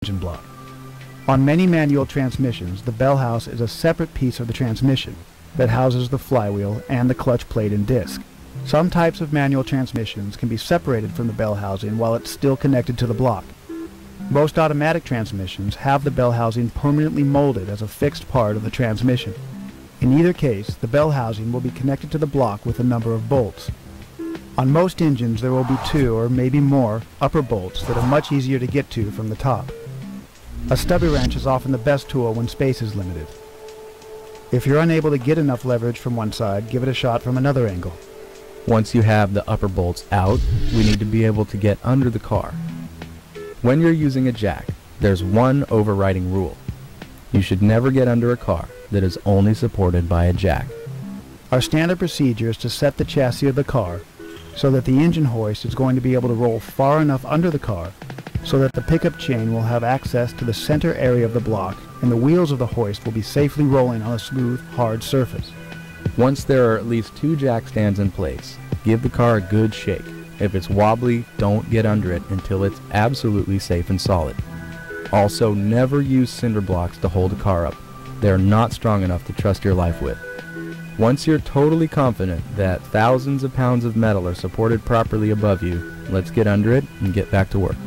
engine block. On many manual transmissions, the bell house is a separate piece of the transmission that houses the flywheel and the clutch plate and disc. Some types of manual transmissions can be separated from the bell housing while it's still connected to the block. Most automatic transmissions have the bell housing permanently molded as a fixed part of the transmission. In either case, the bell housing will be connected to the block with a number of bolts. On most engines there will be 2 or maybe more upper bolts that are much easier to get to from the top. A stubby wrench is often the best tool when space is limited. If you're unable to get enough leverage from one side, give it a shot from another angle. Once you have the upper bolts out, we need to be able to get under the car. When you're using a jack, there's one overriding rule. You should never get under a car that is only supported by a jack. Our standard procedure is to set the chassis of the car so that the engine hoist is going to be able to roll far enough under the car so that the pickup chain will have access to the center area of the block and the wheels of the hoist will be safely rolling on a smooth, hard surface. Once there are at least 2 jack stands in place, give the car a good shake. If it's wobbly, don't get under it until it's absolutely safe and solid. Also, never use cinder blocks to hold a car up. They're not strong enough to trust your life with. Once you're totally confident that thousands of pounds of metal are supported properly above you, let's get under it and get back to work.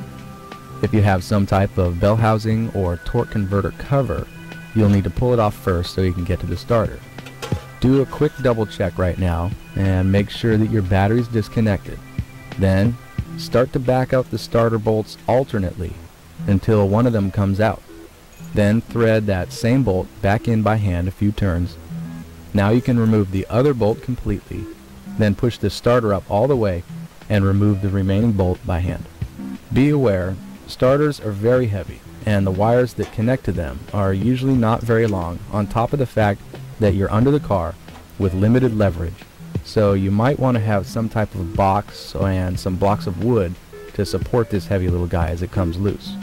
If you have some type of bell housing or torque converter cover, you'll need to pull it off first so you can get to the starter. Do a quick double check right now and make sure that your battery's disconnected. Then, start to back out the starter bolts alternately until one of them comes out. Then thread that same bolt back in by hand a few turns. Now you can remove the other bolt completely, then push the starter up all the way and remove the remaining bolt by hand. Be aware, starters are very heavy and the wires that connect to them are usually not very long, on top of the fact that you're under the car with limited leverage, so you might want to have some type of box and some blocks of wood to support this heavy little guy as it comes loose.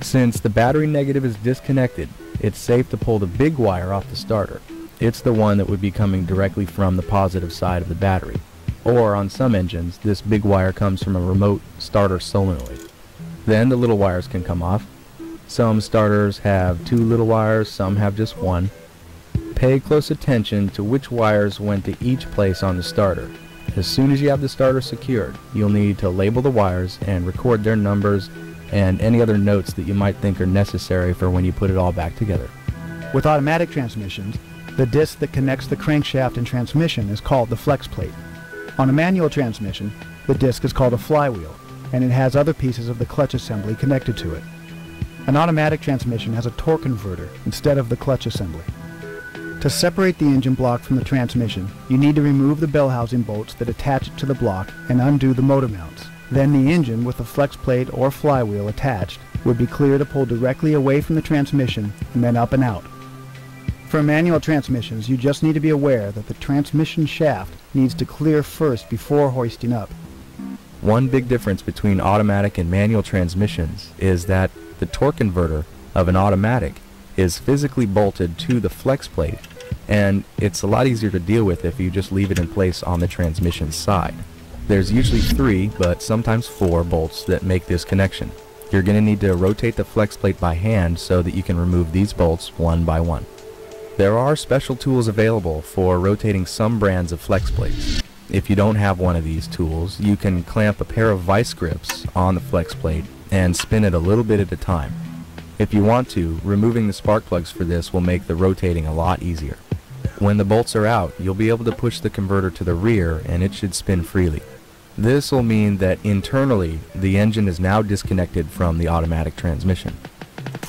Since the battery negative is disconnected, it's safe to pull the big wire off the starter. It's the one that would be coming directly from the positive side of the battery. Or on some engines, this big wire comes from a remote starter solenoid. Then the little wires can come off. Some starters have 2 little wires, some have just 1. Pay close attention to which wires went to each place on the starter. As soon as you have the starter secured, you'll need to label the wires and record their numbers and any other notes that you might think are necessary for when you put it all back together. With automatic transmissions, the disc that connects the crankshaft and transmission is called the flex plate. On a manual transmission, the disc is called a flywheel, and it has other pieces of the clutch assembly connected to it. An automatic transmission has a torque converter instead of the clutch assembly. To separate the engine block from the transmission, you need to remove the bell housing bolts that attach it to the block and undo the motor mounts. Then the engine with the flex plate or flywheel attached would be clear to pull directly away from the transmission and then up and out. For manual transmissions, you just need to be aware that the transmission shaft needs to clear first before hoisting up. One big difference between automatic and manual transmissions is that the torque converter of an automatic is physically bolted to the flex plate, and it's a lot easier to deal with if you just leave it in place on the transmission side. There's usually 3, but sometimes 4 bolts that make this connection. You're going to need to rotate the flex plate by hand so that you can remove these bolts one by one. There are special tools available for rotating some brands of flex plates. If you don't have one of these tools, you can clamp a pair of vice grips on the flex plate and spin it a little bit at a time. If you want to, removing the spark plugs for this will make the rotating a lot easier. When the bolts are out, you'll be able to push the converter to the rear and it should spin freely. This will mean that internally, the engine is now disconnected from the automatic transmission.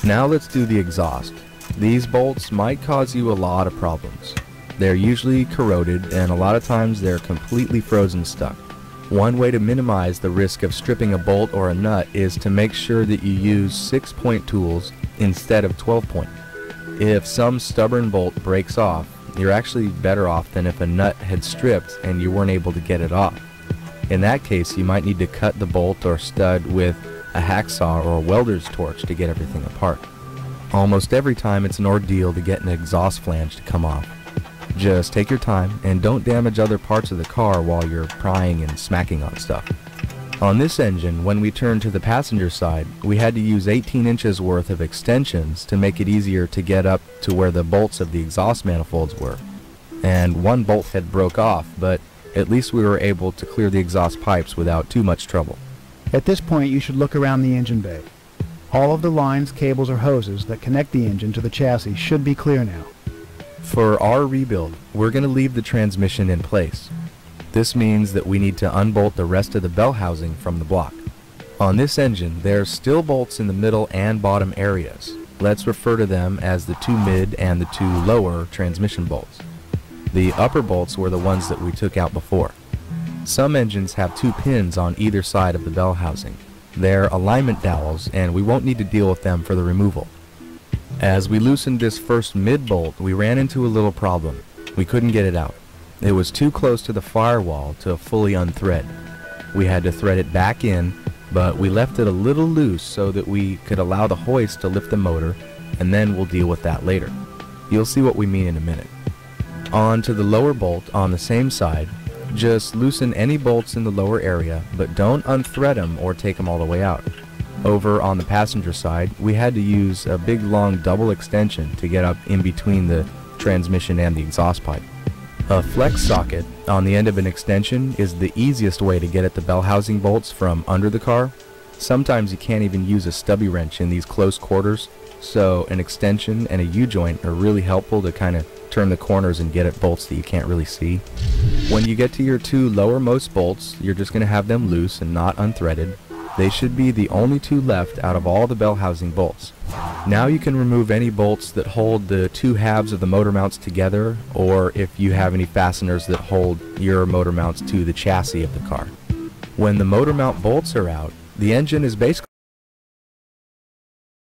Now let's do the exhaust. These bolts might cause you a lot of problems. They're usually corroded and a lot of times they're completely frozen stuck. One way to minimize the risk of stripping a bolt or a nut is to make sure that you use 6-point tools instead of 12-point. If some stubborn bolt breaks off, you're actually better off than if a nut had stripped and you weren't able to get it off. In that case, you might need to cut the bolt or stud with a hacksaw or a welder's torch to get everything apart. Almost every time it's an ordeal to get an exhaust flange to come off. Just take your time and don't damage other parts of the car while you're prying and smacking on stuff. On this engine, when we turned to the passenger side, we had to use 18 inches worth of extensions to make it easier to get up to where the bolts of the exhaust manifolds were. And one bolt head broke off, but at least we were able to clear the exhaust pipes without too much trouble. At this point, you should look around the engine bay. All of the lines, cables, or hoses that connect the engine to the chassis should be clear now. For our rebuild, we're going to leave the transmission in place. This means that we need to unbolt the rest of the bell housing from the block. On this engine, there's still bolts in the middle and bottom areas. Let's refer to them as the 2 mid and the 2 lower transmission bolts. The upper bolts were the ones that we took out before. Some engines have 2 pins on either side of the bell housing. They're alignment dowels, and we won't need to deal with them for the removal. As we loosened this first mid bolt, we ran into a little problem. We couldn't get it out. It was too close to the firewall to fully unthread. We had to thread it back in, but we left it a little loose so that we could allow the hoist to lift the motor, and then we'll deal with that later. You'll see what we mean in a minute. On to the lower bolt on the same side. Just loosen any bolts in the lower area, but don't unthread them or take them all the way out. Over on the passenger side, we had to use a big long double extension to get up in between the transmission and the exhaust pipe. A flex socket on the end of an extension is the easiest way to get at the bell housing bolts from under the car. Sometimes you can't even use a stubby wrench in these close quarters, so an extension and a U-joint are really helpful to kind of turn the corners and get at bolts that you can't really see. When you get to your 2 lowermost bolts, you're just going to have them loose and not unthreaded. They should be the only 2 left out of all the bell housing bolts. Now you can remove any bolts that hold the 2 halves of the motor mounts together, or if you have any fasteners that hold your motor mounts to the chassis of the car. When the motor mount bolts are out, the engine is basically